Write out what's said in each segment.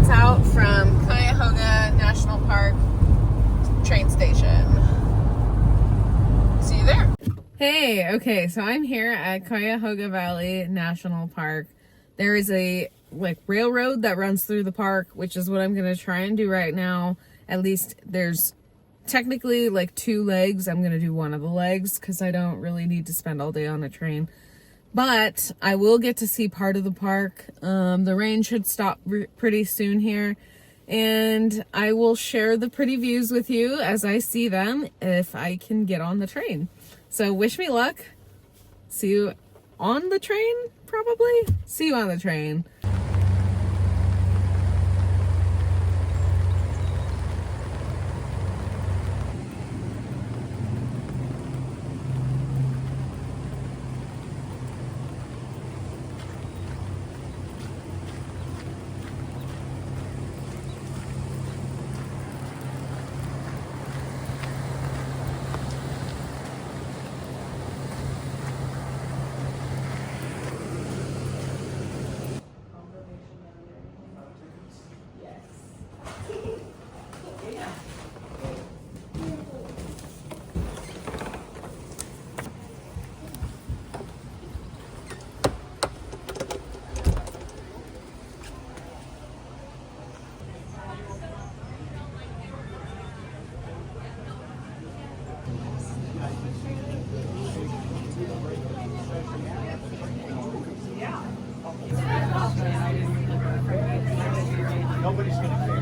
heads out from Cuyahoga National Park train station. See you there. Hey, okay, so I'm here at Cuyahoga Valley National Park. There is a railroad that runs through the park, which is what I'm going to try and do right now. At least there's technically two legs. I'm going to do one of the legs because I don't really need to spend all day on a train. But I will get to see part of the park. The rain should stop pretty soon here. And I will share the pretty views with you as I see them if I can get on the train. So wish me luck. See you on the train, probably. See you on the train. Nobody's gonna care.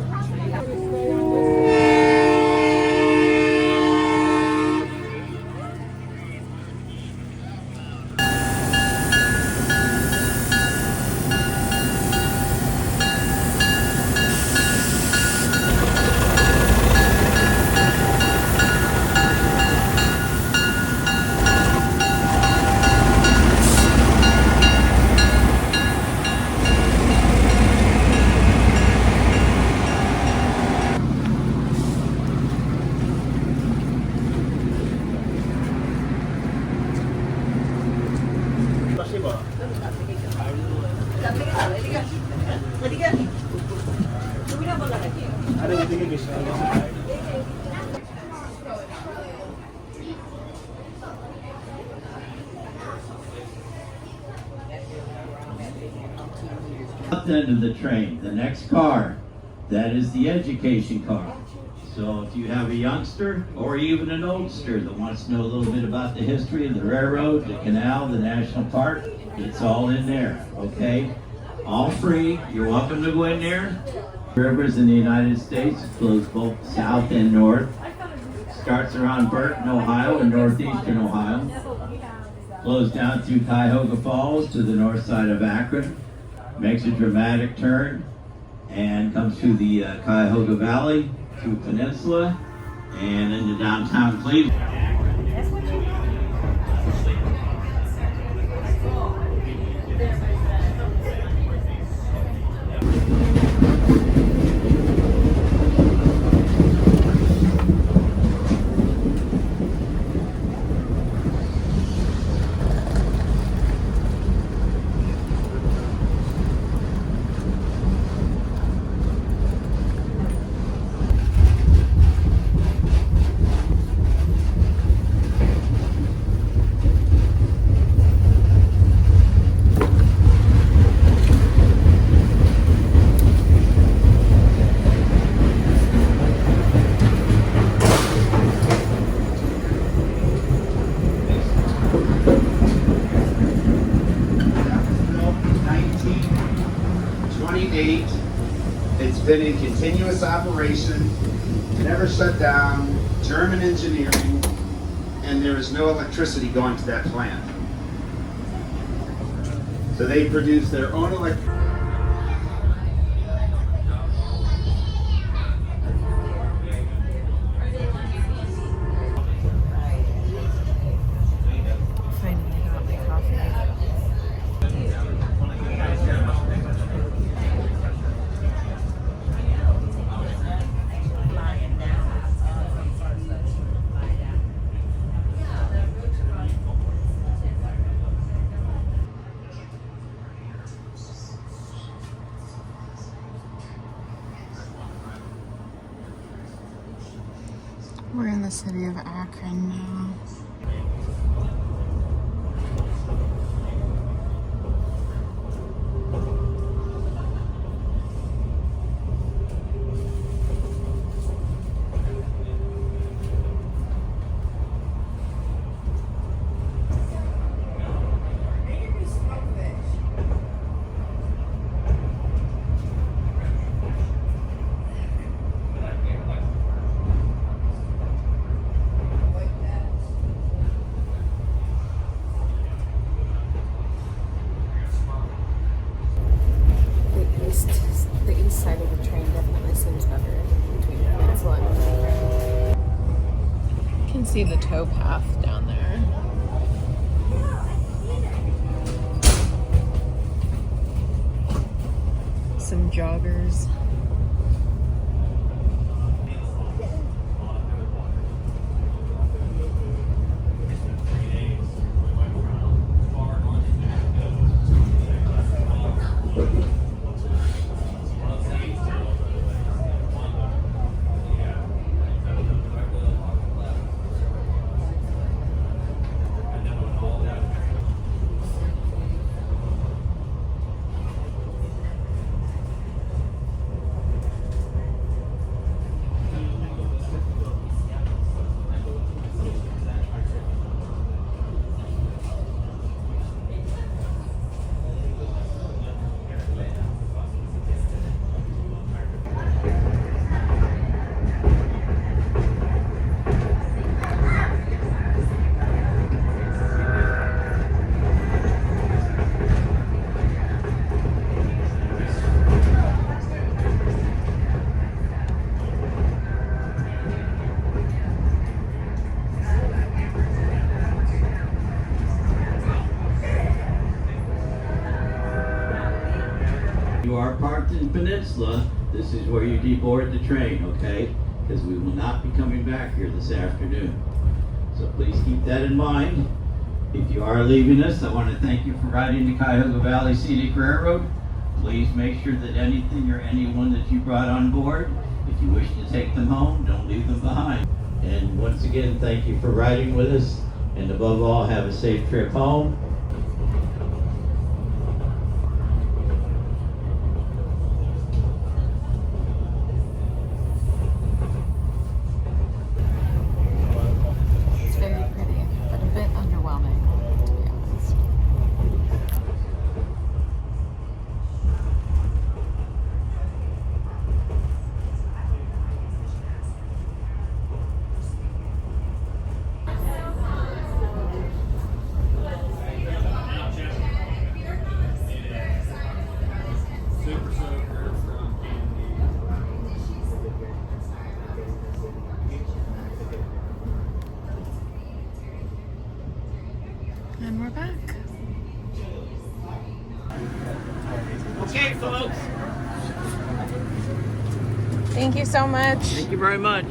End of the train, the next car, that is the education car. So if you have a youngster or even an oldster that wants to know a little bit about the history of the railroad, the canal, the national park, it's all in there, okay? All free. You're welcome to go in there. Rivers in the United States flows both south and north. Starts around Burton, Ohio, in northeastern Ohio. Flows down through Cuyahoga Falls to the north side of Akron. Makes a dramatic turn and comes through the Cuyahoga Valley, through Peninsula, and into downtown Cleveland. It's been in continuous operation, never shut down, German engineering, and there is no electricity going to that plant. So they produce their own electricity. city of Akron now. The east side of the train definitely seems better between the peninsula and Akron. You can see the towpath down there. Some joggers. You are parked in Peninsula. This is where you deboard the train, okay? Because we will not be coming back here this afternoon. So please keep that in mind. If you are leaving us, I want to thank you for riding the Cuyahoga Valley Scenic Railroad. Please make sure that anything or anyone that you brought on board, if you wish to take them home, don't leave them behind. And once again, thank you for riding with us. And above all, have a safe trip home. It's very pretty, but a bit underwhelming, to be honest. And we're back. Okay, folks. Thank you so much. Thank you very much.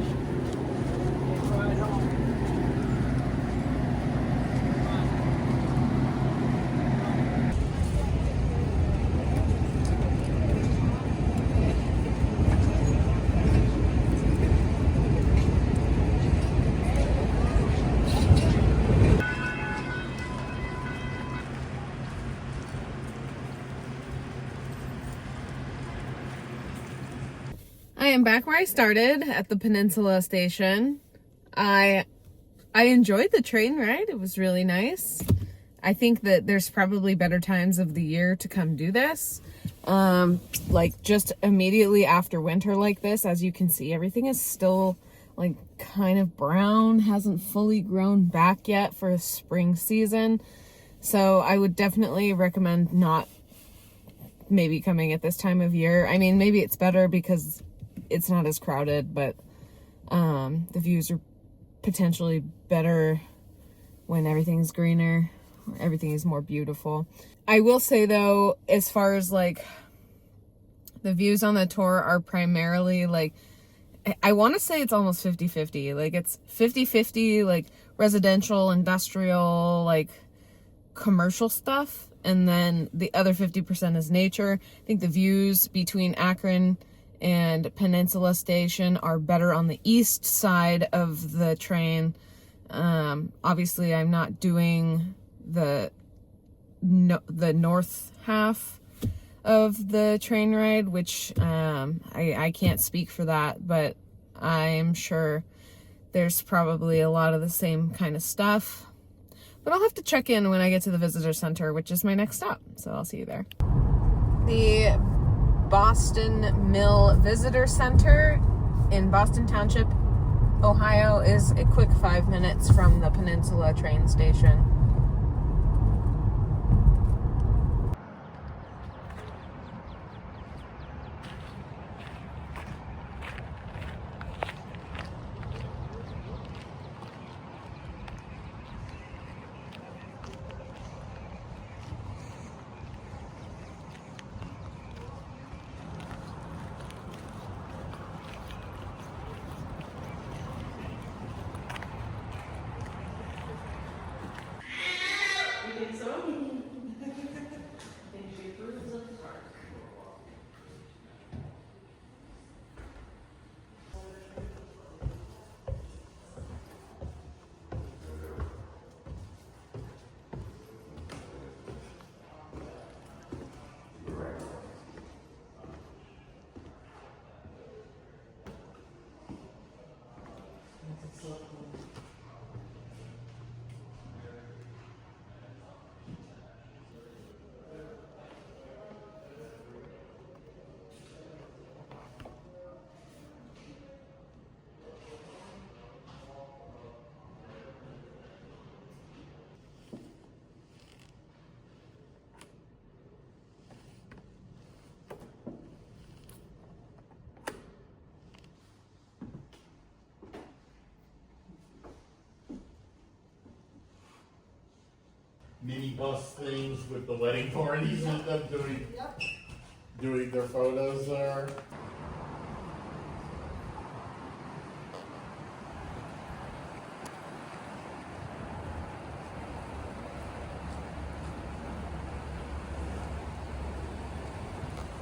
I am back where I started at the Peninsula station. I enjoyed the train ride. It was really nice. I think that there's probably better times of the year to come do this. Like just immediately after winter like this, as you can see, everything is still like kind of brown, hasn't fully grown back yet for spring season. So I would definitely recommend not maybe coming at this time of year. I mean, maybe it's better because it's not as crowded, but the views are potentially better when everything's greener, everything is more beautiful. I will say though, as far as like the views on the tour are primarily like, I want to say it's almost 50-50. Like it's 50-50 like residential, industrial, like commercial stuff, and then the other 50% is nature. I think the views between Akron and Peninsula Station are better on the east side of the train. Obviously, I'm not doing the north half of the train ride, which I can't speak for that, but I'm sure there's probably a lot of the same kind of stuff. But I'll have to check in when I get to the visitor center, which is my next stop. So I'll see you there. The Boston Mill Visitor Center in Boston Township, Ohio, is a quick 5 minutes from the Peninsula train station. Mini bus things with the wedding parties and them doing their photos there.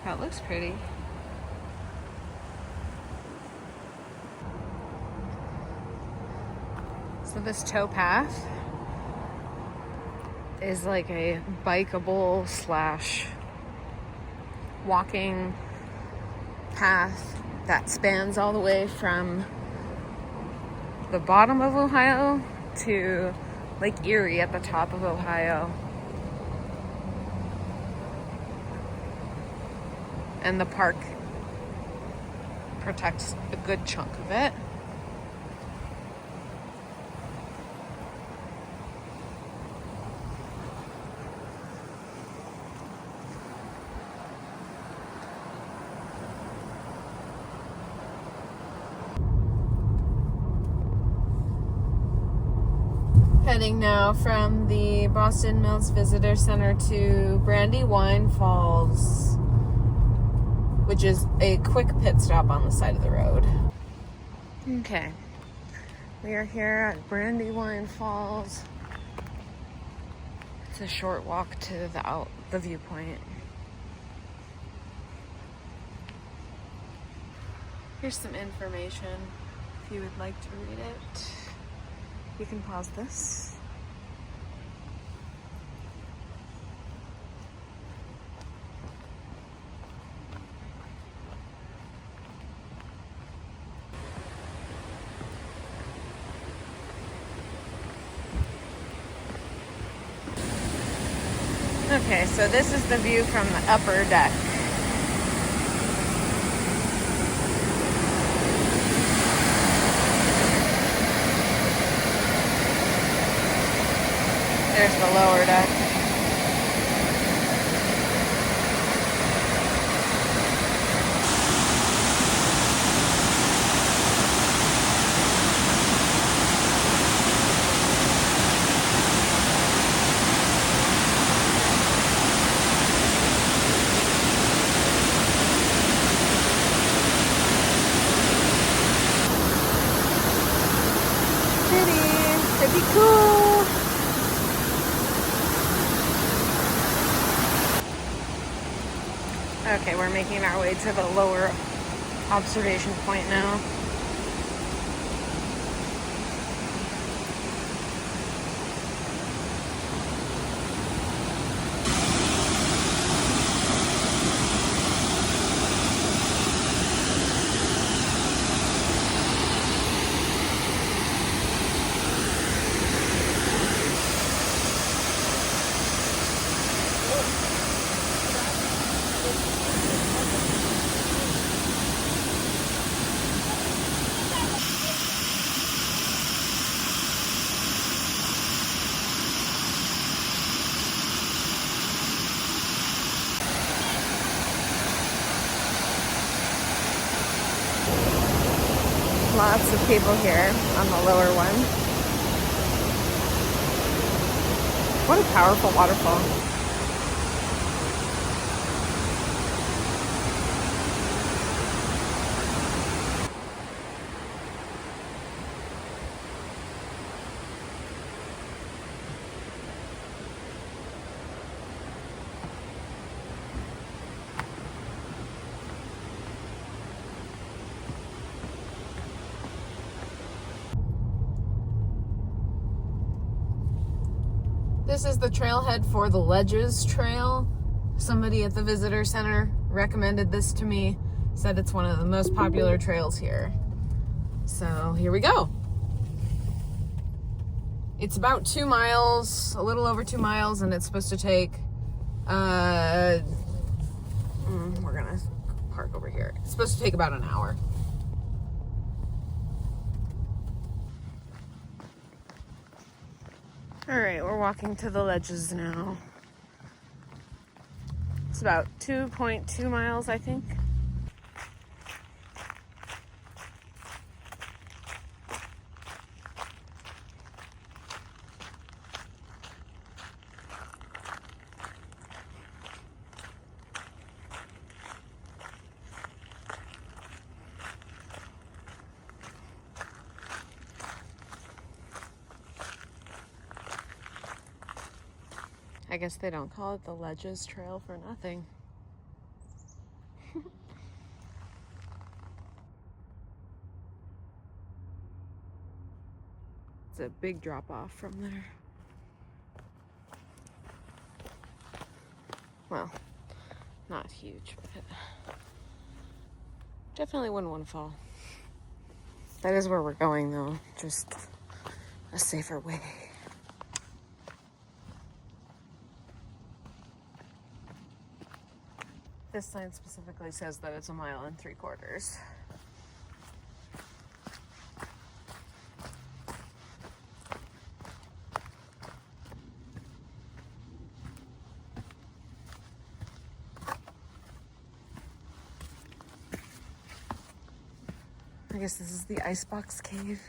That looks pretty. So this towpath is like a bikeable slash walking path that spans all the way from the bottom of Ohio to Lake Erie at the top of Ohio. And the park protects a good chunk of it. Heading now from the Boston Mills Visitor Center to Brandywine Falls, which is a quick pit stop on the side of the road. Okay, we are here at Brandywine Falls. It's a short walk to the viewpoint. Here's some information if you would like to read it. You can pause this. Okay, so this is the view from the upper deck. There's the lower deck. Pretty cool. Okay, we're making our way to the lower observation point now. Lots of people here on the lower one. What a powerful waterfall. This is the trailhead for the Ledges Trail. Somebody at the visitor center recommended this to me, said it's one of the most popular trails here. So here we go. It's about 2 miles, a little over 2 miles, and it's supposed to take, we're gonna park over here. It's supposed to take about an hour. All right, we're walking to the Ledges now. It's about 2.2 miles, I think. I guess they don't call it the Ledges Trail for nothing. It's a big drop off from there. Well, not huge, but definitely wouldn't want to fall. That is where we're going though, just a safer way. This sign specifically says that it's 1.75 miles. I guess this is the Icebox Cave.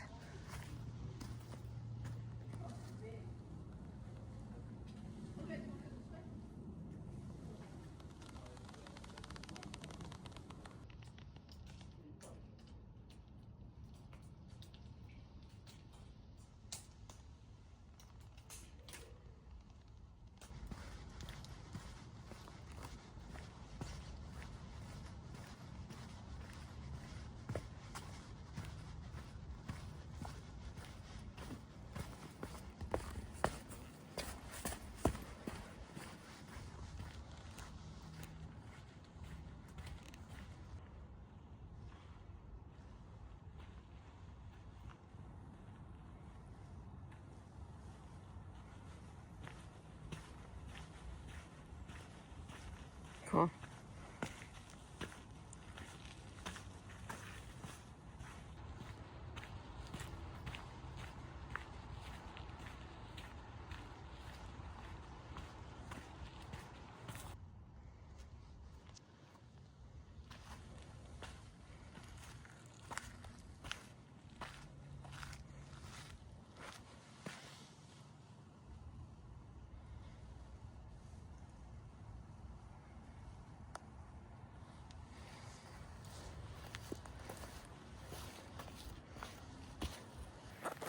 Cool.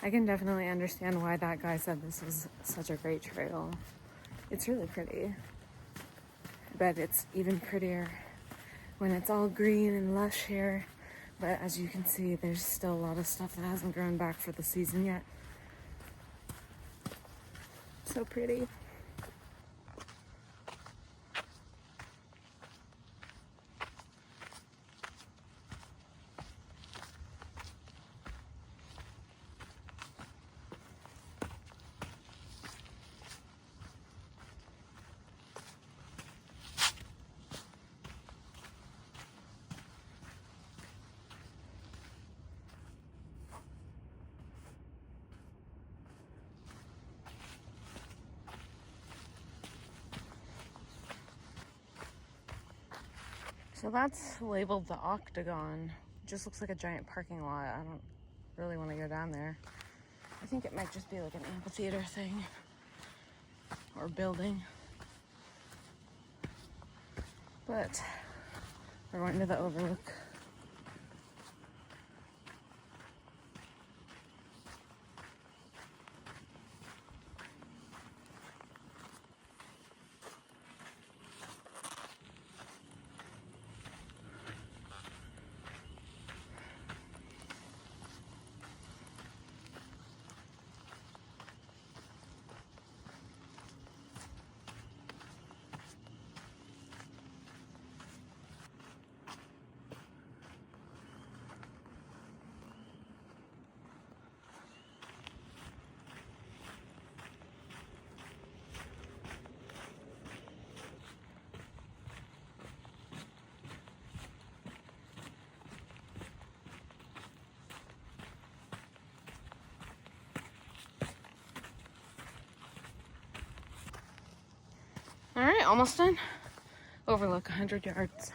I can definitely understand why that guy said this was such a great trail. It's really pretty. I bet it's even prettier when it's all green and lush here But as you can see, there's still a lot of stuff that hasn't grown back for the season yet. So pretty. So that's labeled the Octagon. It just looks like a giant parking lot. I don't really want to go down there. I think it might just be like an amphitheater thing or building. But we're going to the overlook. All right, almost done. Overlook, 100 yards.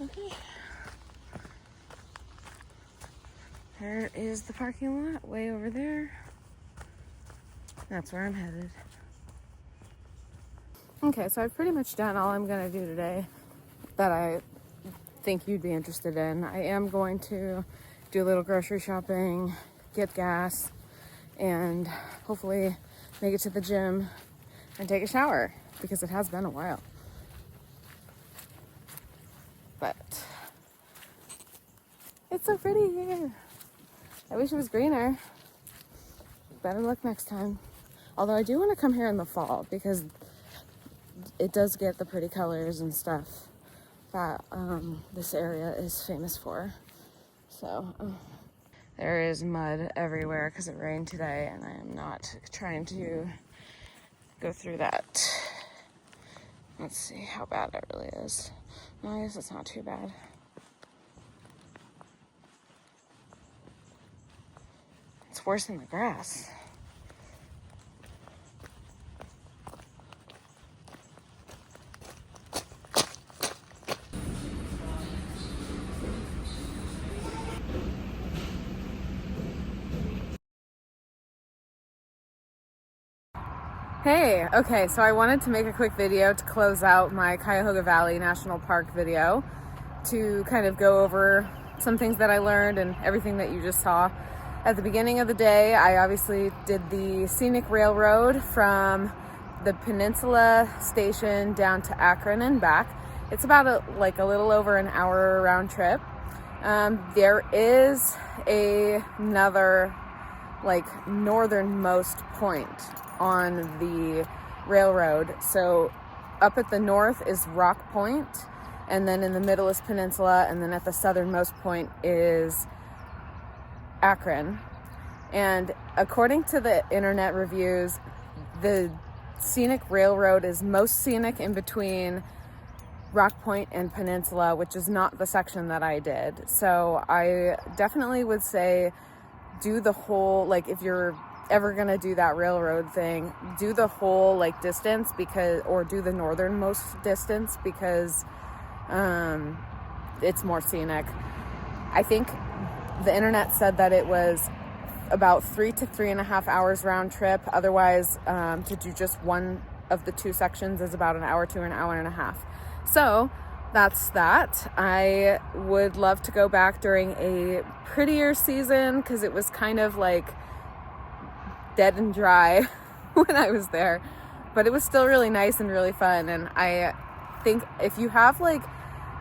Okay. There is the parking lot way over there. That's where I'm headed. Okay, so I've pretty much done all I'm gonna do today that I think you'd be interested in. I am going to do a little grocery shopping, get gas, and hopefully make it to the gym and take a shower because it has been a while. But it's so pretty here. I wish it was greener. Better luck next time. Although I do want to come here in the fall because it does get the pretty colors and stuff that this area is famous for. So there is mud everywhere because it rained today, and I am not trying to go through that. Let's see how bad it really is. No, I guess it's not too bad. It's worse than the grass. Hey, okay, so I wanted to make a quick video to close out my Cuyahoga Valley National Park video to kind of go over some things that I learned and everything that you just saw. At the beginning of the day, I obviously did the Scenic Railroad from the Peninsula Station down to Akron and back. It's about a little over an hour round trip. There is another northernmost point on the railroad. So up at the north is Rock Point, and then in the middle is Peninsula, and then at the southernmost point is Akron. And according to the internet reviews, the Scenic Railroad is most scenic in between Rock Point and Peninsula, which is not the section that I did. So I definitely would say do the whole, if you're ever gonna do that railroad thing, do the whole distance, or do the northernmost distance, because it's more scenic. I think the internet said that it was about 3 to 3.5 hours round trip. Otherwise, to do just one of the 2 sections is about an hour to an hour and a half. So that's that. I would love to go back during a prettier season because it was kind of like dead and dry when I was there, but it was still really nice and really fun. And I think if you have like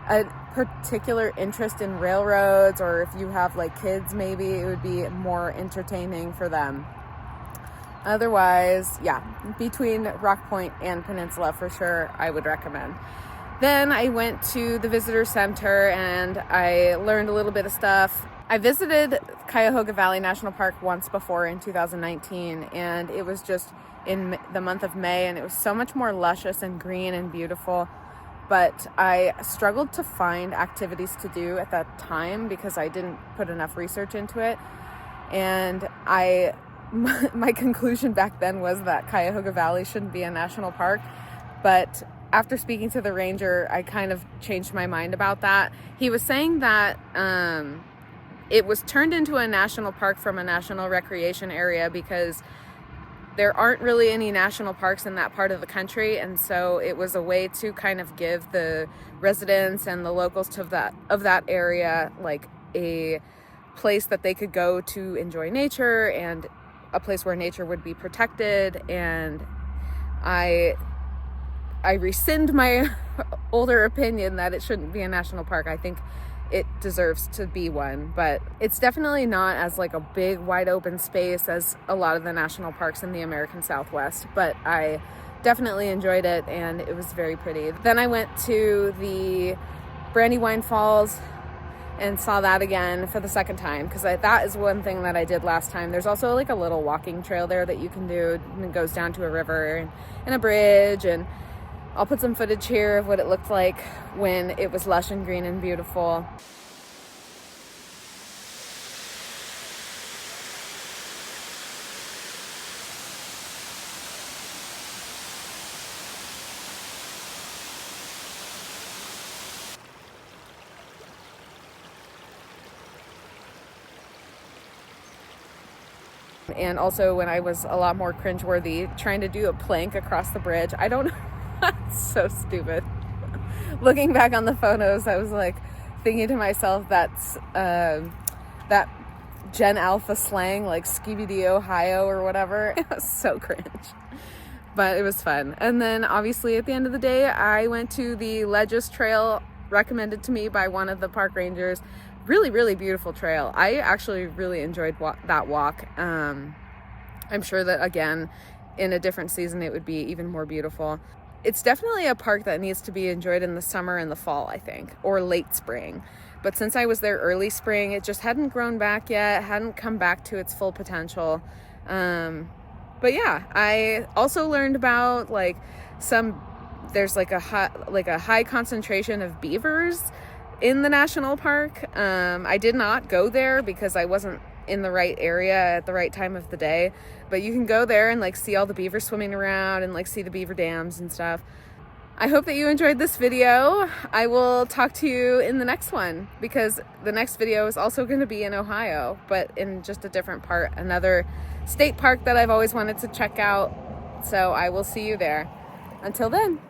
a particular interest in railroads, or if you have like kids, maybe it would be more entertaining for them. Otherwise, yeah, between Rock Point and Peninsula for sure, I would recommend. Then I went to the visitor center and I learned a little bit of stuff. I visited Cuyahoga Valley National Park once before in 2019, and it was just in the month of May, and it was so much more luscious and green and beautiful. But I struggled to find activities to do at that time because I didn't put enough research into it. And my conclusion back then was that Cuyahoga Valley shouldn't be a national park. But after speaking to the ranger, I kind of changed my mind about that. He was saying that it was turned into a national park from a national recreation area because there aren't really any national parks in that part of the country, and so it was a way to kind of give the residents and the locals of that area like a place that they could go to enjoy nature, and a place where nature would be protected. And I rescind my older opinion that it shouldn't be a national park. I think it deserves to be one, but it's definitely not as like a big wide open space as a lot of the national parks in the American Southwest, but I definitely enjoyed it and it was very pretty. Then I went to the Brandywine Falls and saw that again for the second time because that is one thing that I did last time. There's also like a little walking trail there that you can do, and it goes down to a river and a bridge, and I'll put some footage here of what it looked like when it was lush and green and beautiful. And also when I was a lot more cringeworthy trying to do a plank across the bridge. I don't know. That's so stupid. Looking back on the photos, I was like thinking to myself, that's that Gen Alpha slang, like Skibidi Ohio or whatever. It was so cringe, but it was fun. And then obviously at the end of the day, I went to the Ledges Trail recommended to me by one of the park rangers. Really, really beautiful trail. I actually really enjoyed that walk. I'm sure that again, in a different season, it would be even more beautiful. It's definitely a park that needs to be enjoyed in the summer and the fall, I think, or late spring. But since I was there early spring, it just hadn't grown back yet, hadn't come back to its full potential. But yeah, I also learned about like there's like a high concentration of beavers in the national park. I did not go there because I wasn't in the right area at the right time of the day, but you can go there and like see all the beavers swimming around and like see the beaver dams and stuff. I hope that you enjoyed this video. I will talk to you in the next one because the next video is also going to be in Ohio, but in just a different part, another state park that I've always wanted to check out. So I will see you there. Until then.